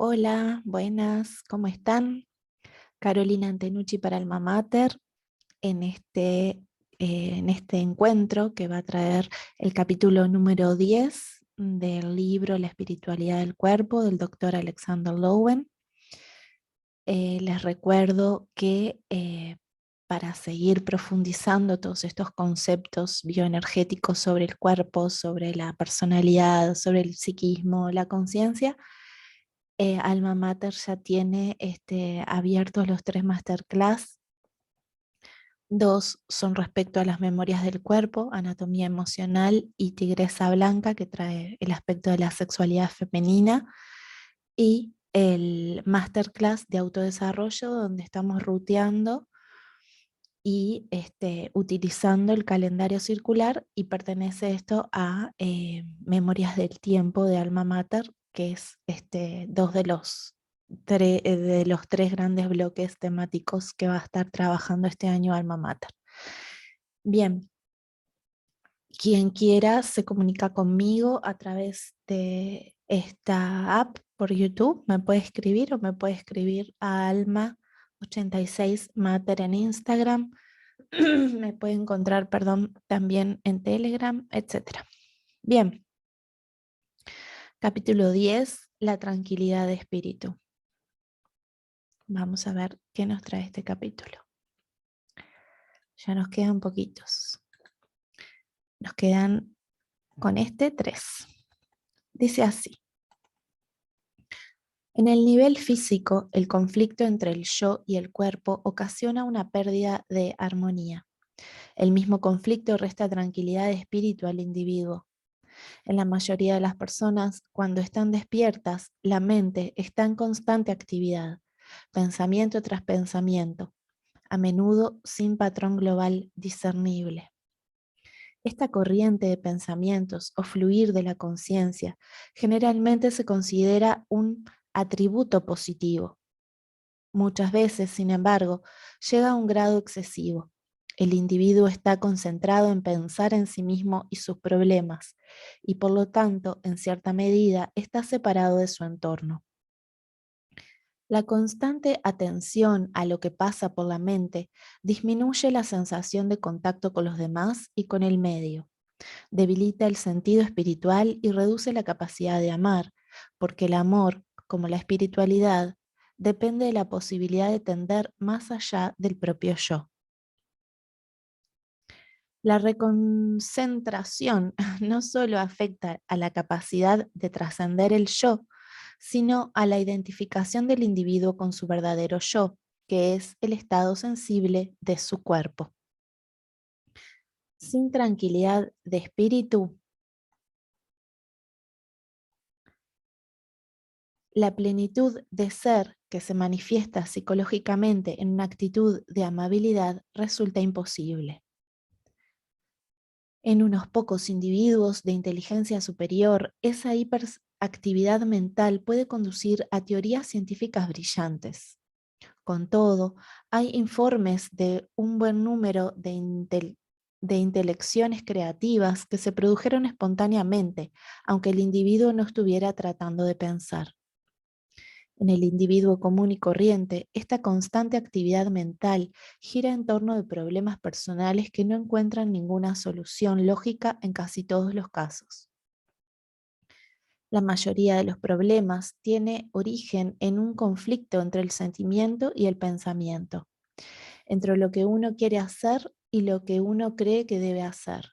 Hola, buenas, ¿cómo están? Carolina Antenucci para Alma Mater en este encuentro que va a traer el capítulo número 10 del libro La espiritualidad del cuerpo del doctor Alexander Lowen. Les recuerdo que para seguir profundizando todos estos conceptos bioenergéticos sobre el cuerpo, sobre la personalidad, sobre el psiquismo, la conciencia, Alma Mater ya tiene abiertos los 3 masterclass. 2 son respecto a las memorias del cuerpo, anatomía emocional y tigresa blanca, que trae el aspecto de la sexualidad femenina, y el masterclass de autodesarrollo, donde estamos ruteando y utilizando el calendario circular, y pertenece esto a Memorias del Tiempo de Alma Mater, que es dos de los 3 grandes bloques temáticos que va a estar trabajando este año Alma Mater. Bien, quien quiera se comunica conmigo a través de esta app por YouTube, me puede escribir o me puede escribir a Alma86 Mater en Instagram. Me puede encontrar, perdón, también en Telegram, etc. Bien, capítulo 10, la tranquilidad de espíritu. Vamos a ver qué nos trae este capítulo. Ya nos quedan poquitos. Nos quedan con 3. Dice así. En el nivel físico, el conflicto entre el yo y el cuerpo ocasiona una pérdida de armonía. El mismo conflicto resta tranquilidad de espíritu al individuo. En la mayoría de las personas, cuando están despiertas, la mente está en constante actividad, pensamiento tras pensamiento, a menudo sin patrón global discernible. Esta corriente de pensamientos o fluir de la conciencia generalmente se considera un atributo positivo. Muchas veces, sin embargo, llega a un grado excesivo. El individuo está concentrado en pensar en sí mismo y sus problemas, y por lo tanto, en cierta medida, está separado de su entorno. La constante atención a lo que pasa por la mente disminuye la sensación de contacto con los demás y con el medio, debilita el sentido espiritual y reduce la capacidad de amar, porque el amor, como la espiritualidad, depende de la posibilidad de tender más allá del propio yo. La reconcentración no solo afecta a la capacidad de trascender el yo, sino a la identificación del individuo con su verdadero yo, que es el estado sensible de su cuerpo. Sin tranquilidad de espíritu, la plenitud de ser que se manifiesta psicológicamente en una actitud de amabilidad resulta imposible. En unos pocos individuos de inteligencia superior, esa hiperactividad mental puede conducir a teorías científicas brillantes. Con todo, hay informes de un buen número de intelecciones creativas que se produjeron espontáneamente, aunque el individuo no estuviera tratando de pensar. En el individuo común y corriente, esta constante actividad mental gira en torno de problemas personales que no encuentran ninguna solución lógica en casi todos los casos. La mayoría de los problemas tiene origen en un conflicto entre el sentimiento y el pensamiento, entre lo que uno quiere hacer y lo que uno cree que debe hacer.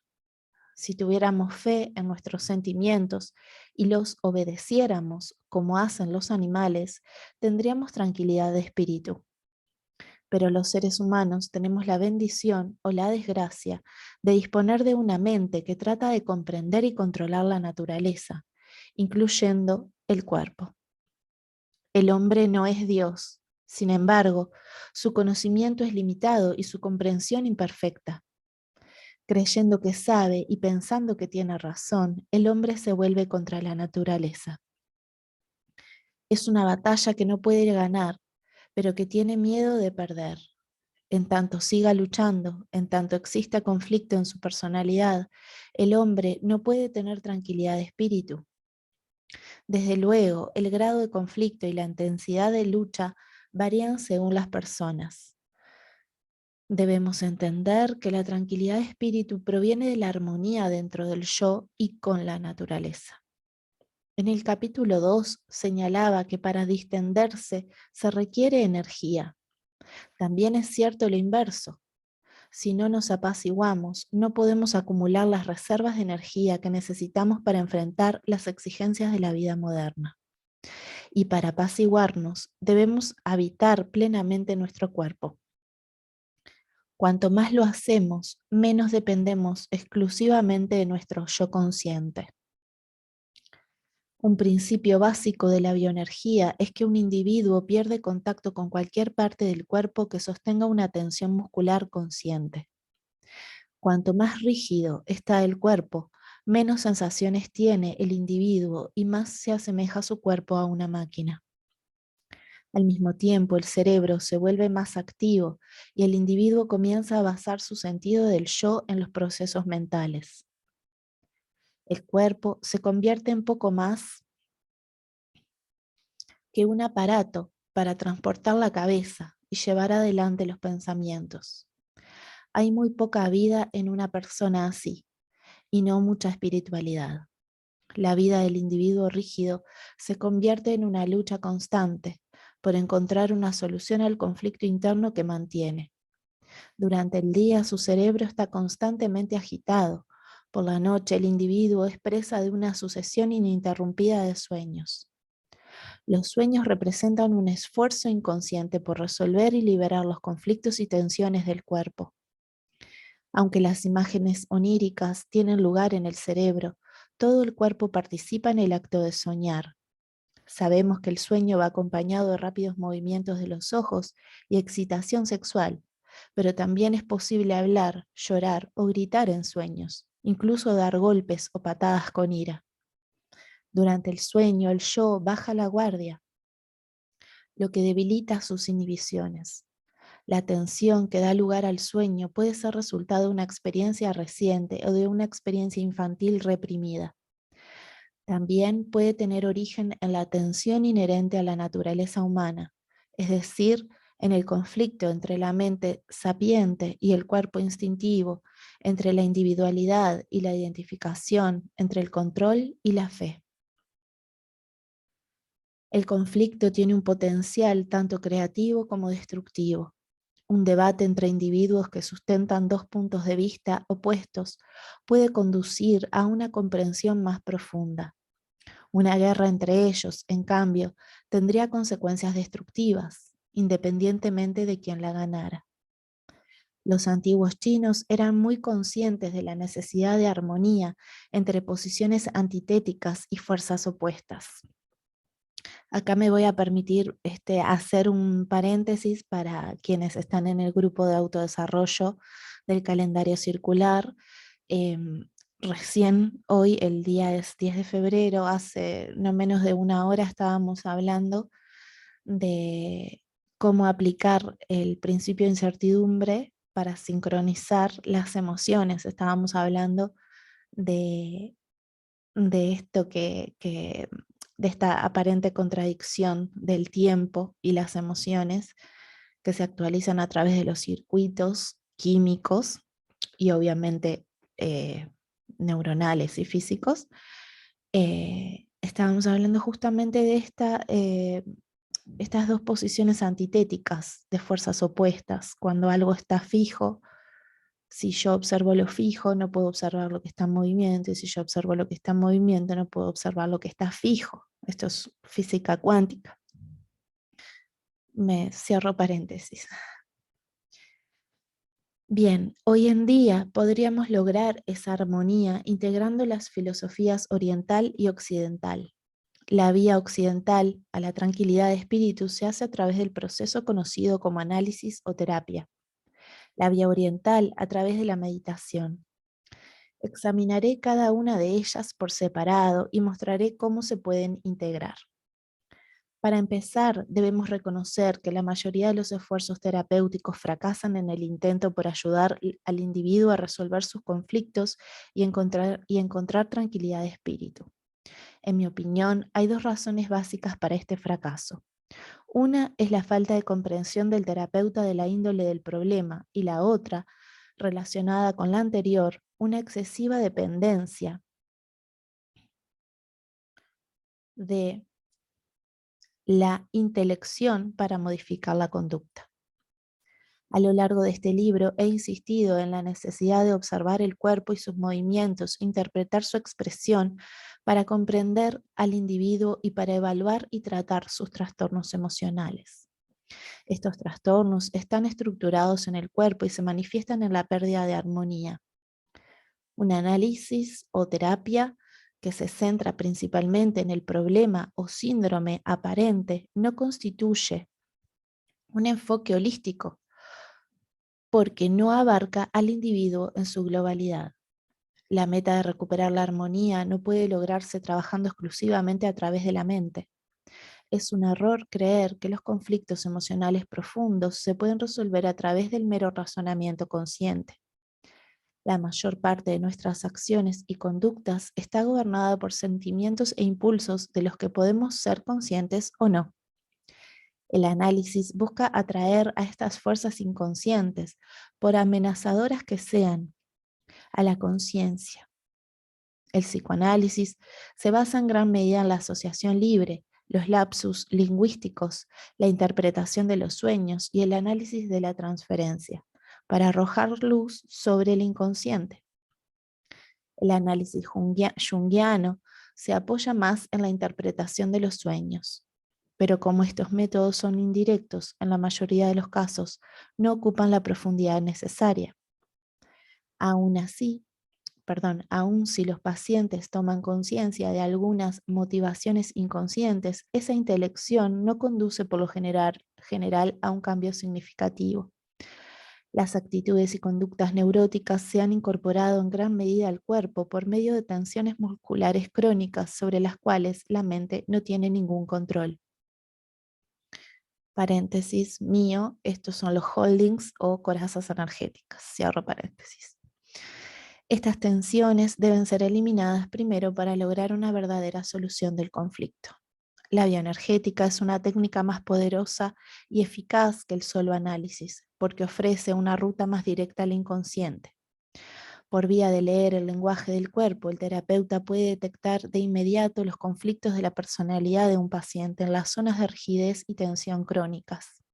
Si tuviéramos fe en nuestros sentimientos y los obedeciéramos como hacen los animales, tendríamos tranquilidad de espíritu. Pero los seres humanos tenemos la bendición o la desgracia de disponer de una mente que trata de comprender y controlar la naturaleza, incluyendo el cuerpo. El hombre no es Dios, sin embargo, su conocimiento es limitado y su comprensión imperfecta. Creyendo que sabe y pensando que tiene razón, el hombre se vuelve contra la naturaleza. Es una batalla que no puede ganar, pero que tiene miedo de perder. En tanto siga luchando, en tanto exista conflicto en su personalidad, el hombre no puede tener tranquilidad de espíritu. Desde luego, el grado de conflicto y la intensidad de lucha varían según las personas. Debemos entender que la tranquilidad de espíritu proviene de la armonía dentro del yo y con la naturaleza. En el capítulo 2 señalaba que para distenderse se requiere energía. También es cierto lo inverso. Si no nos apaciguamos, no podemos acumular las reservas de energía que necesitamos para enfrentar las exigencias de la vida moderna. Y para apaciguarnos, debemos habitar plenamente nuestro cuerpo. Cuanto más lo hacemos, menos dependemos exclusivamente de nuestro yo consciente. Un principio básico de la bioenergía es que un individuo pierde contacto con cualquier parte del cuerpo que sostenga una tensión muscular consciente. Cuanto más rígido está el cuerpo, menos sensaciones tiene el individuo y más se asemeja su cuerpo a una máquina. Al mismo tiempo, el cerebro se vuelve más activo y el individuo comienza a basar su sentido del yo en los procesos mentales. El cuerpo se convierte en poco más que un aparato para transportar la cabeza y llevar adelante los pensamientos. Hay muy poca vida en una persona así y no mucha espiritualidad. La vida del individuo rígido se convierte en una lucha constante por encontrar una solución al conflicto interno que mantiene. Durante el día su cerebro está constantemente agitado. Por la noche el individuo es presa de una sucesión ininterrumpida de sueños. Los sueños representan un esfuerzo inconsciente por resolver y liberar los conflictos y tensiones del cuerpo. Aunque las imágenes oníricas tienen lugar en el cerebro, todo el cuerpo participa en el acto de soñar. Sabemos que el sueño va acompañado de rápidos movimientos de los ojos y excitación sexual, pero también es posible hablar, llorar o gritar en sueños, incluso dar golpes o patadas con ira. Durante el sueño, el yo baja la guardia, lo que debilita sus inhibiciones. La tensión que da lugar al sueño puede ser resultado de una experiencia reciente o de una experiencia infantil reprimida. También puede tener origen en la tensión inherente a la naturaleza humana, es decir, en el conflicto entre la mente sapiente y el cuerpo instintivo, entre la individualidad y la identificación, entre el control y la fe. El conflicto tiene un potencial tanto creativo como destructivo. Un debate entre individuos que sustentan dos puntos de vista opuestos puede conducir a una comprensión más profunda. Una guerra entre ellos, en cambio, tendría consecuencias destructivas, independientemente de quién la ganara. Los antiguos chinos eran muy conscientes de la necesidad de armonía entre posiciones antitéticas y fuerzas opuestas. Acá me voy a permitir hacer un paréntesis para quienes están en el grupo de autodesarrollo del calendario circular. Em, Recién hoy, el día es 10 de febrero, hace no menos de una hora estábamos hablando de cómo aplicar el principio de incertidumbre para sincronizar las emociones. Estábamos hablando de esto de esta aparente contradicción del tiempo y las emociones que se actualizan a través de los circuitos químicos y obviamente eh, neuronales y físicos. Estábamos hablando justamente de estas dos posiciones antitéticas de fuerzas opuestas. Cuando algo está fijo, si yo observo lo fijo, no puedo observar lo que está en movimiento, y si yo observo lo que está en movimiento, no puedo observar lo que está fijo. Esto es física cuántica. Me cierro paréntesis. Bien, hoy en día podríamos lograr esa armonía integrando las filosofías oriental y occidental. La vía occidental a la tranquilidad de espíritu se hace a través del proceso conocido como análisis o terapia. La vía oriental a través de la meditación. Examinaré cada una de ellas por separado y mostraré cómo se pueden integrar. Para empezar, debemos reconocer que la mayoría de los esfuerzos terapéuticos fracasan en el intento por ayudar al individuo a resolver sus conflictos y encontrar tranquilidad de espíritu. En mi opinión, hay dos razones básicas para este fracaso. Una es la falta de comprensión del terapeuta de la índole del problema y la otra, relacionada con la anterior, una excesiva dependencia de la intelección para modificar la conducta. A lo largo de este libro he insistido en la necesidad de observar el cuerpo y sus movimientos, interpretar su expresión para comprender al individuo y para evaluar y tratar sus trastornos emocionales. Estos trastornos están estructurados en el cuerpo y se manifiestan en la pérdida de armonía. Un análisis o terapia que se centra principalmente en el problema o síndrome aparente no constituye un enfoque holístico porque no abarca al individuo en su globalidad. La meta de recuperar la armonía no puede lograrse trabajando exclusivamente a través de la mente. Es un error creer que los conflictos emocionales profundos se pueden resolver a través del mero razonamiento consciente. La mayor parte de nuestras acciones y conductas está gobernada por sentimientos e impulsos de los que podemos ser conscientes o no. El análisis busca atraer a estas fuerzas inconscientes, por amenazadoras que sean, a la conciencia. El psicoanálisis se basa en gran medida en la asociación libre, los lapsus lingüísticos, la interpretación de los sueños y el análisis de la transferencia, para arrojar luz sobre el inconsciente. El análisis junguiano se apoya más en la interpretación de los sueños, pero como estos métodos son indirectos, en la mayoría de los casos no ocupan la profundidad necesaria. Aún si los pacientes toman conciencia de algunas motivaciones inconscientes, esa intelección no conduce por lo general a un cambio significativo. Las actitudes y conductas neuróticas se han incorporado en gran medida al cuerpo por medio de tensiones musculares crónicas sobre las cuales la mente no tiene ningún control. Paréntesis mío, estos son los holdings o corazas energéticas, cierro paréntesis. Estas tensiones deben ser eliminadas primero para lograr una verdadera solución del conflicto. La bioenergética es una técnica más poderosa y eficaz que el solo análisis, porque ofrece una ruta más directa al inconsciente. Por vía de leer el lenguaje del cuerpo, el terapeuta puede detectar de inmediato los conflictos de la personalidad de un paciente en las zonas de rigidez y tensión crónicas.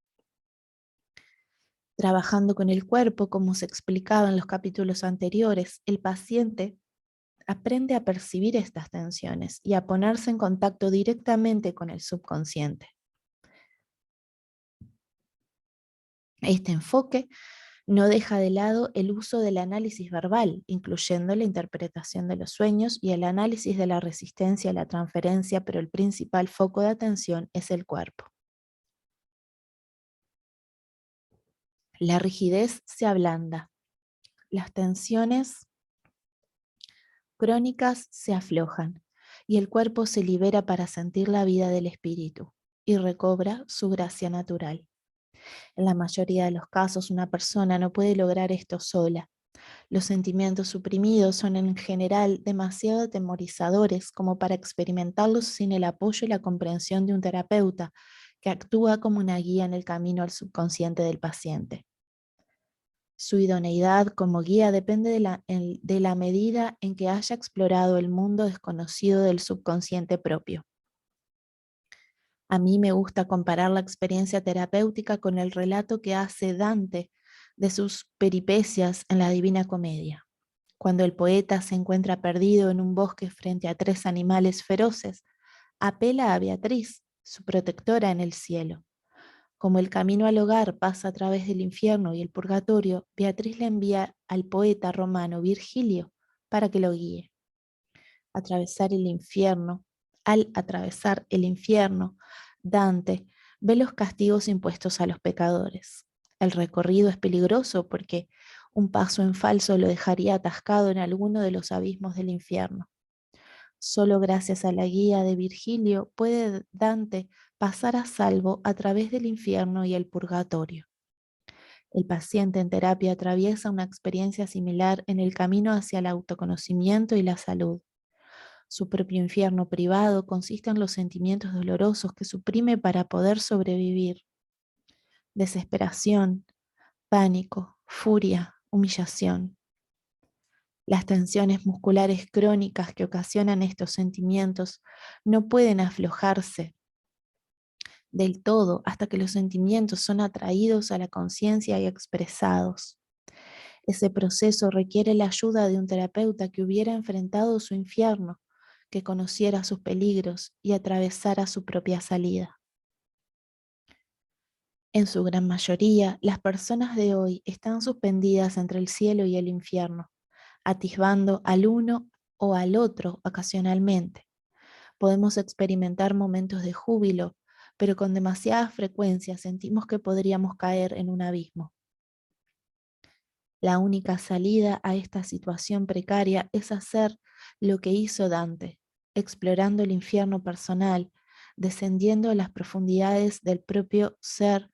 Trabajando con el cuerpo, como se explicaba en los capítulos anteriores, el paciente aprende a percibir estas tensiones y a ponerse en contacto directamente con el subconsciente. Este enfoque no deja de lado el uso del análisis verbal, incluyendo la interpretación de los sueños y el análisis de la resistencia a la transferencia, pero el principal foco de atención es el cuerpo. La rigidez se ablanda, las tensiones crónicas se aflojan y el cuerpo se libera para sentir la vida del espíritu y recobra su gracia natural. En la mayoría de los casos, una persona no puede lograr esto sola. Los sentimientos suprimidos son en general demasiado atemorizadores como para experimentarlos sin el apoyo y la comprensión de un terapeuta que actúa como una guía en el camino al subconsciente del paciente. Su idoneidad como guía depende de la medida en que haya explorado el mundo desconocido del subconsciente propio. A mí me gusta comparar la experiencia terapéutica con el relato que hace Dante de sus peripecias en la Divina Comedia. Cuando el poeta se encuentra perdido en un bosque frente a 3 animales feroces, apela a Beatriz, su protectora en el cielo. Como el camino al hogar pasa a través del infierno y el purgatorio, Beatriz le envía al poeta romano Virgilio para que lo guíe. Al atravesar el infierno, Dante ve los castigos impuestos a los pecadores. El recorrido es peligroso porque un paso en falso lo dejaría atascado en alguno de los abismos del infierno. Solo gracias a la guía de Virgilio puede Dante pasar a salvo a través del infierno y el purgatorio. El paciente en terapia atraviesa una experiencia similar en el camino hacia el autoconocimiento y la salud. Su propio infierno privado consiste en los sentimientos dolorosos que suprime para poder sobrevivir. Desesperación, pánico, furia, humillación. Las tensiones musculares crónicas que ocasionan estos sentimientos no pueden aflojarse del todo hasta que los sentimientos son atraídos a la conciencia y expresados. Ese proceso requiere la ayuda de un terapeuta que hubiera enfrentado su infierno, que conociera sus peligros y atravesara su propia salida. En su gran mayoría, las personas de hoy están suspendidas entre el cielo y el infierno, atisbando al uno o al otro ocasionalmente. Podemos experimentar momentos de júbilo, pero con demasiada frecuencia sentimos que podríamos caer en un abismo. La única salida a esta situación precaria es hacer lo que hizo Dante, explorando el infierno personal, descendiendo a las profundidades del propio ser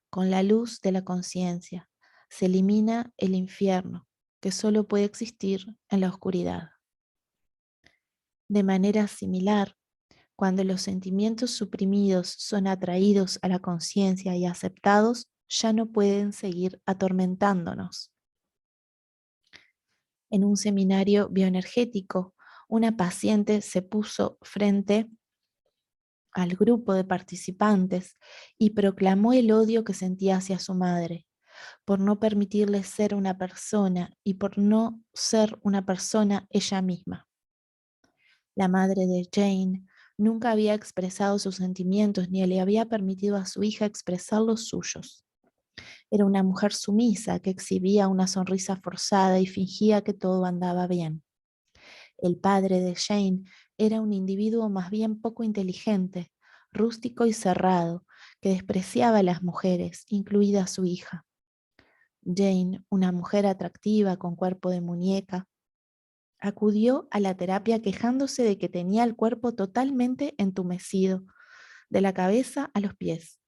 con la luz de la conciencia. Se elimina el infierno, que solo puede existir en la oscuridad. De manera similar, cuando los sentimientos suprimidos son atraídos a la conciencia y aceptados, ya no pueden seguir atormentándonos. En un seminario bioenergético, una paciente se puso frente al grupo de participantes y proclamó el odio que sentía hacia su madre, por no permitirle ser una persona y por no ser una persona ella misma. La madre de Jane nunca había expresado sus sentimientos ni le había permitido a su hija expresar los suyos. Era una mujer sumisa que exhibía una sonrisa forzada y fingía que todo andaba bien. El padre de Jane era un individuo más bien poco inteligente, rústico y cerrado, que despreciaba a las mujeres, incluida su hija. Jane, una mujer atractiva con cuerpo de muñeca, acudió a la terapia quejándose de que tenía el cuerpo totalmente entumecido, de la cabeza a los pies.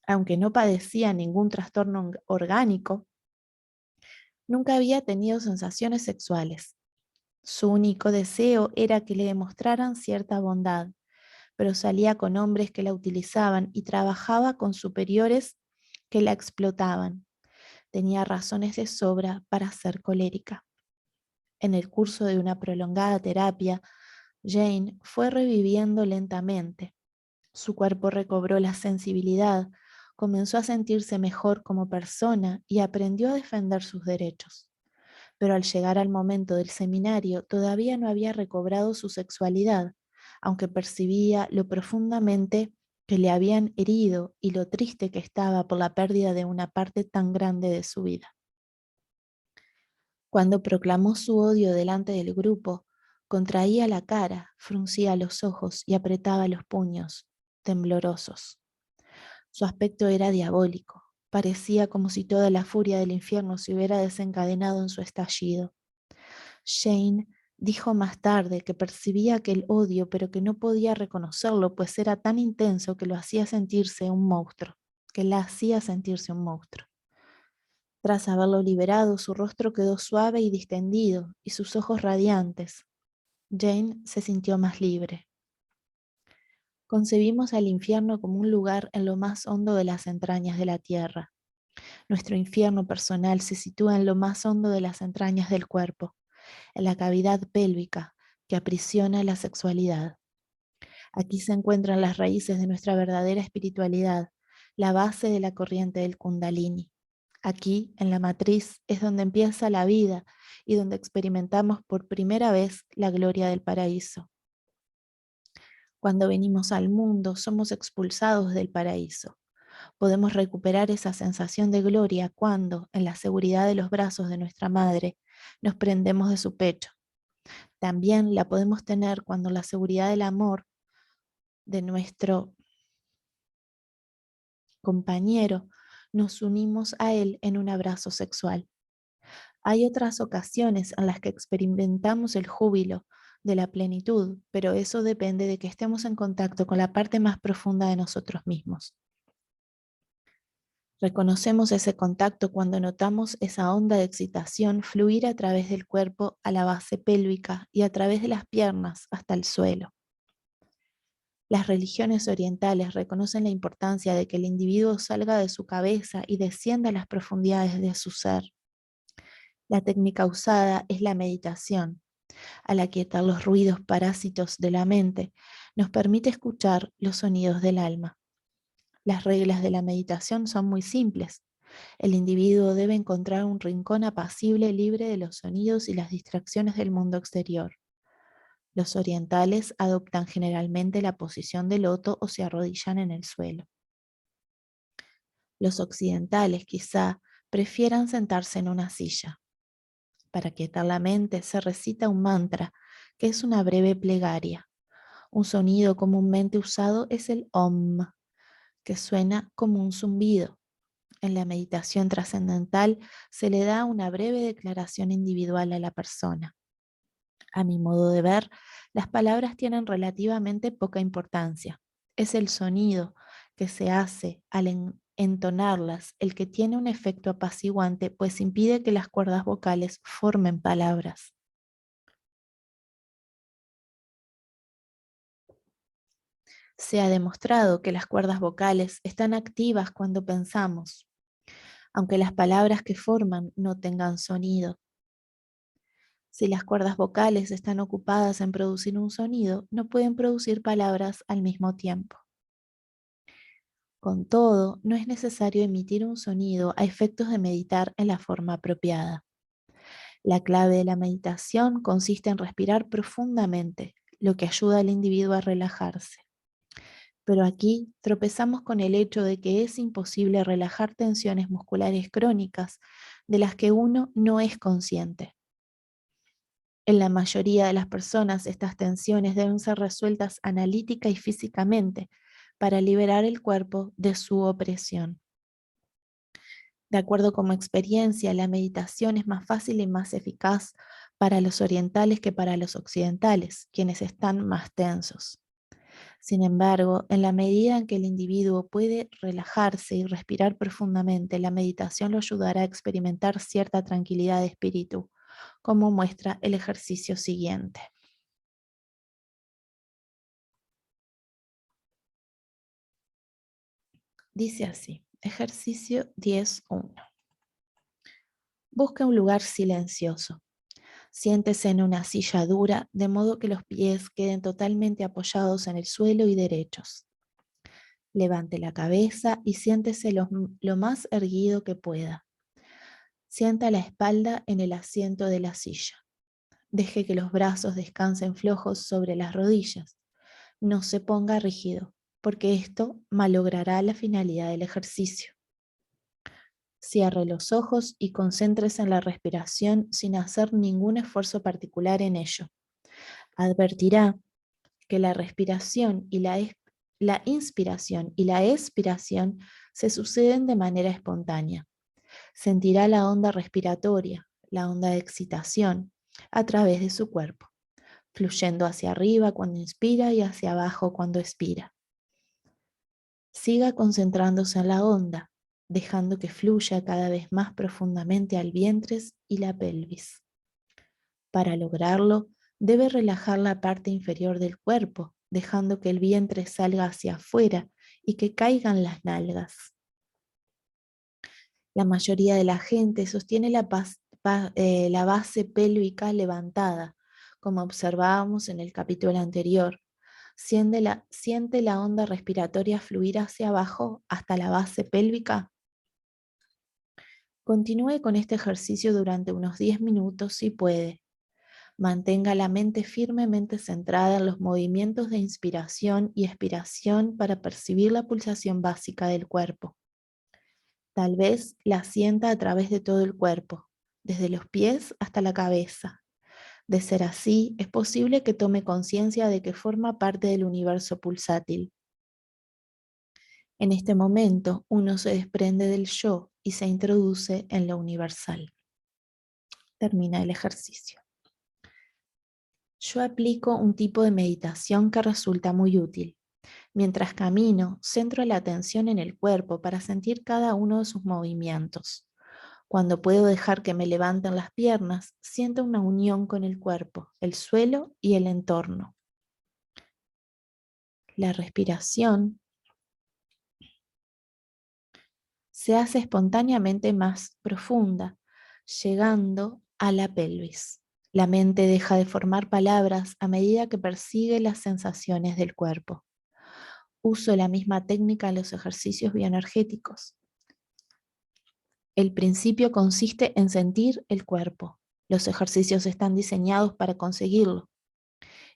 Aunque no padecía ningún trastorno orgánico, nunca había tenido sensaciones sexuales. Su único deseo era que le demostraran cierta bondad, pero salía con hombres que la utilizaban y trabajaba con superiores que la explotaban. Tenía razones de sobra para ser colérica. En el curso de una prolongada terapia, Jane fue reviviendo lentamente. Su cuerpo recobró la sensibilidad, comenzó a sentirse mejor como persona y aprendió a defender sus derechos. Pero al llegar al momento del seminario todavía no había recobrado su sexualidad, aunque percibía lo profundamente que le habían herido y lo triste que estaba por la pérdida de una parte tan grande de su vida. Cuando proclamó su odio delante del grupo, contraía la cara, fruncía los ojos y apretaba los puños, temblorosos. Su aspecto era diabólico. Parecía como si toda la furia del infierno se hubiera desencadenado en su estallido. Jane dijo más tarde que percibía aquel odio, pero que no podía reconocerlo, pues era tan intenso que lo hacía sentirse un monstruo, que la hacía sentirse un monstruo. Tras haberlo liberado, su rostro quedó suave y distendido, y sus ojos radiantes. Jane se sintió más libre. Concebimos al infierno como un lugar en lo más hondo de las entrañas de la tierra. Nuestro infierno personal se sitúa en lo más hondo de las entrañas del cuerpo, en la cavidad pélvica que aprisiona la sexualidad. Aquí se encuentran las raíces de nuestra verdadera espiritualidad, la base de la corriente del Kundalini. Aquí, en la matriz, es donde empieza la vida y donde experimentamos por primera vez la gloria del paraíso. Cuando venimos al mundo, somos expulsados del paraíso. Podemos recuperar esa sensación de gloria cuando, en la seguridad de los brazos de nuestra madre, nos prendemos de su pecho. También la podemos tener cuando la seguridad del amor de nuestro compañero nos unimos a él en un abrazo sexual. Hay otras ocasiones en las que experimentamos el júbilo de la plenitud, pero eso depende de que estemos en contacto con la parte más profunda de nosotros mismos. Reconocemos ese contacto cuando notamos esa onda de excitación fluir a través del cuerpo a la base pélvica y a través de las piernas hasta el suelo. Las religiones orientales reconocen la importancia de que el individuo salga de su cabeza y descienda a las profundidades de su ser. La técnica usada es la meditación. Al aquietar los ruidos parásitos de la mente, nos permite escuchar los sonidos del alma. Las reglas de la meditación son muy simples. El individuo debe encontrar un rincón apacible libre de los sonidos y las distracciones del mundo exterior. Los orientales adoptan generalmente la posición de loto o se arrodillan en el suelo. Los occidentales quizá prefieran sentarse en una silla. Para quietar la mente se recita un mantra, que es una breve plegaria. Un sonido comúnmente usado es el Om, que suena como un zumbido. En la meditación trascendental se le da una breve declaración individual a la persona. A mi modo de ver, las palabras tienen relativamente poca importancia. Es el sonido que se hace al entonarlas el que tiene un efecto apaciguante, pues impide que las cuerdas vocales formen palabras. Se ha demostrado que las cuerdas vocales están activas cuando pensamos, aunque las palabras que forman no tengan sonido. Si las cuerdas vocales están ocupadas en producir un sonido, no pueden producir palabras al mismo tiempo. Con todo, no es necesario emitir un sonido a efectos de meditar en la forma apropiada. La clave de la meditación consiste en respirar profundamente, lo que ayuda al individuo a relajarse. Pero aquí tropezamos con el hecho de que es imposible relajar tensiones musculares crónicas de las que uno no es consciente. En la mayoría de las personas, estas tensiones deben ser resueltas analítica y físicamente para liberar el cuerpo de su opresión. De acuerdo con mi experiencia, la meditación es más fácil y más eficaz para los orientales que para los occidentales, quienes están más tensos. Sin embargo, en la medida en que el individuo puede relajarse y respirar profundamente, la meditación lo ayudará a experimentar cierta tranquilidad de espíritu, como muestra el ejercicio siguiente. Dice así, ejercicio 10.1. Busque un lugar silencioso. Siéntese en una silla dura, de modo que los pies queden totalmente apoyados en el suelo y derechos. Levante la cabeza y siéntese lo más erguido que pueda. Sienta la espalda en el asiento de la silla. Deje que los brazos descansen flojos sobre las rodillas. No se ponga rígido, porque esto malogrará la finalidad del ejercicio. Cierre los ojos y concéntrese en la respiración sin hacer ningún esfuerzo particular en ello. Advertirá que la respiración y la inspiración y la expiración se suceden de manera espontánea. Sentirá la onda respiratoria, la onda de excitación, a través de su cuerpo, fluyendo hacia arriba cuando inspira y hacia abajo cuando expira. Siga concentrándose en la onda, dejando que fluya cada vez más profundamente al vientre y la pelvis. Para lograrlo, debe relajar la parte inferior del cuerpo, dejando que el vientre salga hacia afuera y que caigan las nalgas. La mayoría de la gente sostiene la base pélvica levantada, como observábamos en el capítulo anterior. Siente la onda respiratoria fluir hacia abajo hasta la base pélvica. Continúe con este ejercicio durante unos 10 minutos si puede. Mantenga la mente firmemente centrada en los movimientos de inspiración y expiración para percibir la pulsación básica del cuerpo. Tal vez la sienta a través de todo el cuerpo, desde los pies hasta la cabeza. De ser así, es posible que tome conciencia de que forma parte del universo pulsátil. En este momento, uno se desprende del yo y se introduce en lo universal. Termina el ejercicio. Yo aplico un tipo de meditación que resulta muy útil. Mientras camino, centro la atención en el cuerpo para sentir cada uno de sus movimientos. Cuando puedo dejar que me levanten las piernas, siento una unión con el cuerpo, el suelo y el entorno. La respiración se hace espontáneamente más profunda, llegando a la pelvis. La mente deja de formar palabras a medida que persigue las sensaciones del cuerpo. Uso la misma técnica en los ejercicios bioenergéticos. El principio consiste en sentir el cuerpo. Los ejercicios están diseñados para conseguirlo.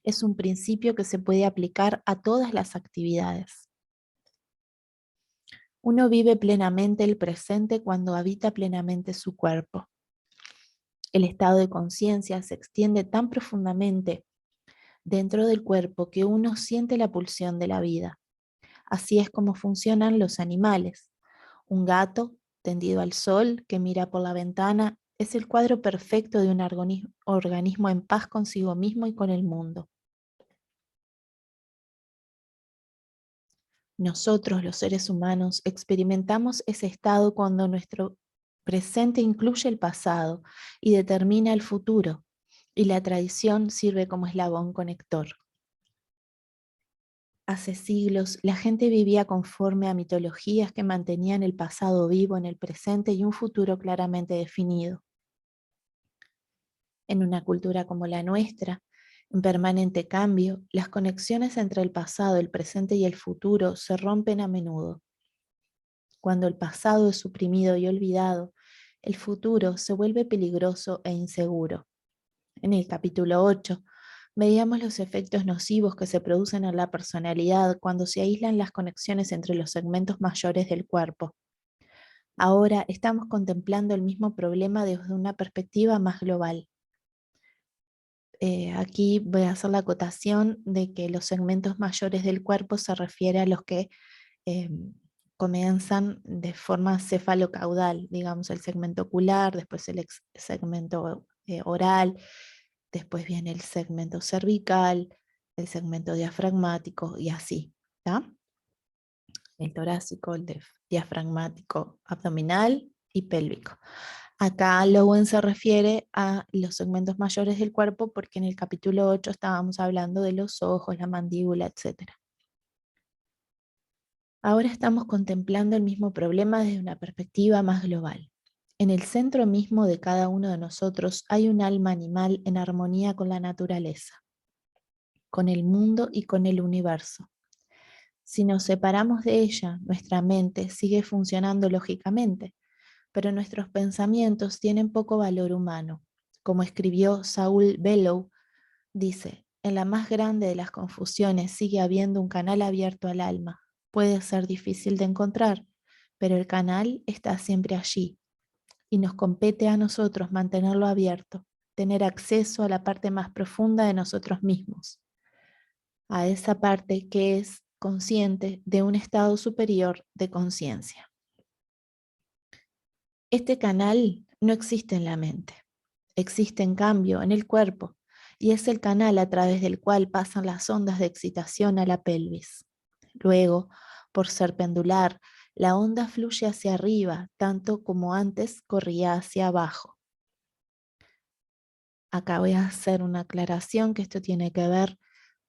Es un principio que se puede aplicar a todas las actividades. Uno vive plenamente el presente cuando habita plenamente su cuerpo. El estado de conciencia se extiende tan profundamente dentro del cuerpo que uno siente la pulsión de la vida. Así es como funcionan los animales. Un gato tendido al sol que mira por la ventana es el cuadro perfecto de un organismo en paz consigo mismo y con el mundo. Nosotros, los seres humanos, experimentamos ese estado cuando nuestro presente incluye el pasado y determina el futuro, y la tradición sirve como eslabón conector. Hace siglos, la gente vivía conforme a mitologías que mantenían el pasado vivo en el presente y un futuro claramente definido. En una cultura como la nuestra, en permanente cambio, las conexiones entre el pasado, el presente y el futuro se rompen a menudo. Cuando el pasado es suprimido y olvidado, el futuro se vuelve peligroso e inseguro. En el capítulo 8, veíamos los efectos nocivos que se producen en la personalidad cuando se aíslan las conexiones entre los segmentos mayores del cuerpo. Ahora estamos contemplando el mismo problema desde una perspectiva más global. Aquí voy a hacer la acotación de que los segmentos mayores del cuerpo se refiere a los que comienzan de forma cefalocaudal, digamos el segmento ocular, después el segmento oral, después viene el segmento cervical, el segmento diafragmático y así, ¿tá? El torácico, el diafragmático abdominal y pélvico. Acá Lowen se refiere a los segmentos mayores del cuerpo porque en el capítulo 8 estábamos hablando de los ojos, la mandíbula, etc. Ahora estamos contemplando el mismo problema desde una perspectiva más global. En el centro mismo de cada uno de nosotros hay un alma animal en armonía con la naturaleza, con el mundo y con el universo. Si nos separamos de ella, nuestra mente sigue funcionando lógicamente, pero nuestros pensamientos tienen poco valor humano. Como escribió Saul Bellow, dice, en la más grande de las confusiones sigue habiendo un canal abierto al alma. Puede ser difícil de encontrar, pero el canal está siempre allí y nos compete a nosotros mantenerlo abierto, tener acceso a la parte más profunda de nosotros mismos, a esa parte que es consciente de un estado superior de conciencia. Este canal no existe en la mente, existe en cambio en el cuerpo y es el canal a través del cual pasan las ondas de excitación a la pelvis. Luego, por ser pendular, la onda fluye hacia arriba, tanto como antes corría hacia abajo. Acá voy a hacer una aclaración que esto tiene que ver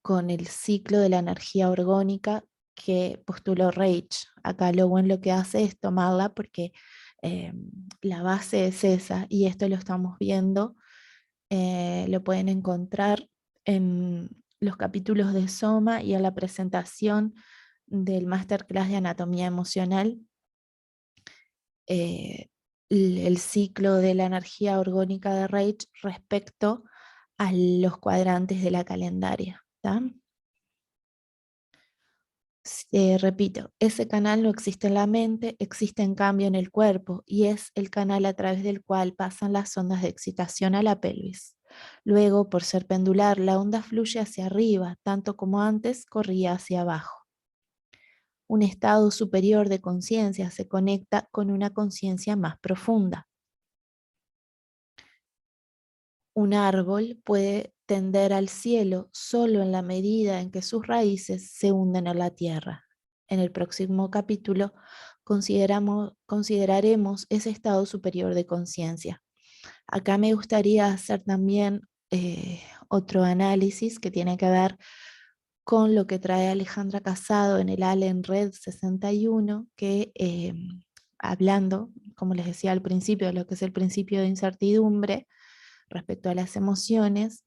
con el ciclo de la energía orgónica que postuló Reich. Acá lo que hace es tomarla porque la base es esa y esto lo estamos viendo, lo pueden encontrar en los capítulos de Soma y en la presentación del Masterclass de Anatomía Emocional, el ciclo de la energía orgónica de Reich respecto a los cuadrantes de la calendaria. ¿Tá? Repito, ese canal no existe en la mente, existe en cambio en el cuerpo y es el canal a través del cual pasan las ondas de excitación a la pelvis. Luego, por ser pendular, la onda fluye hacia arriba, tanto como antes corría hacia abajo. Un estado superior de conciencia se conecta con una conciencia más profunda. Un árbol puede tender al cielo solo en la medida en que sus raíces se hunden en la tierra. En el próximo capítulo consideraremos ese estado superior de conciencia. Acá me gustaría hacer también otro análisis que tiene que ver con lo que trae Alejandra Casado en el Allen Red 61, que hablando, como les decía al principio, de lo que es el principio de incertidumbre respecto a las emociones,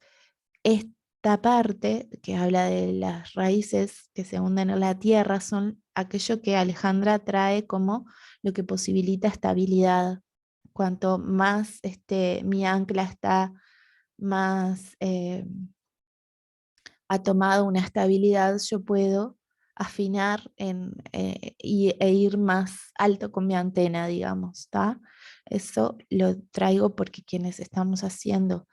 esta parte que habla de las raíces que se hunden en la tierra son aquello que Alejandra trae como lo que posibilita estabilidad. Cuanto más mi ancla está más ha tomado una estabilidad, yo puedo afinar e ir más alto con mi antena, digamos, ¿está? Eso lo traigo porque quienes estamos haciendo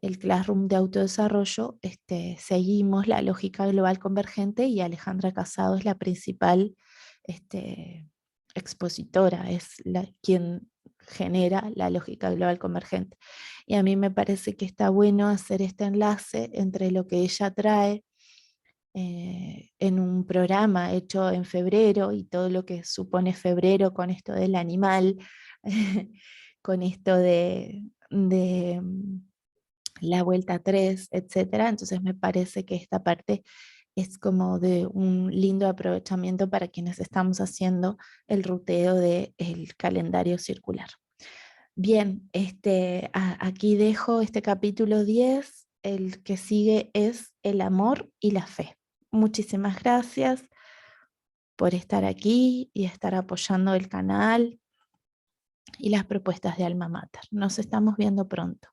el Classroom de autodesarrollo, seguimos la lógica global convergente y Alejandra Casado es la principal expositora, es quien genera la lógica global convergente. Y a mí me parece que está bueno hacer este enlace entre lo que ella trae en un programa hecho en febrero y todo lo que supone febrero con esto del animal, con esto de la vuelta 3, etcétera. Entonces me parece que esta parte es como de un lindo aprovechamiento para quienes estamos haciendo el ruteo del calendario circular. Bien, aquí dejo este capítulo 10. El que sigue es el amor y la fe. Muchísimas gracias por estar aquí y estar apoyando el canal y las propuestas de Alma Mater. Nos estamos viendo pronto.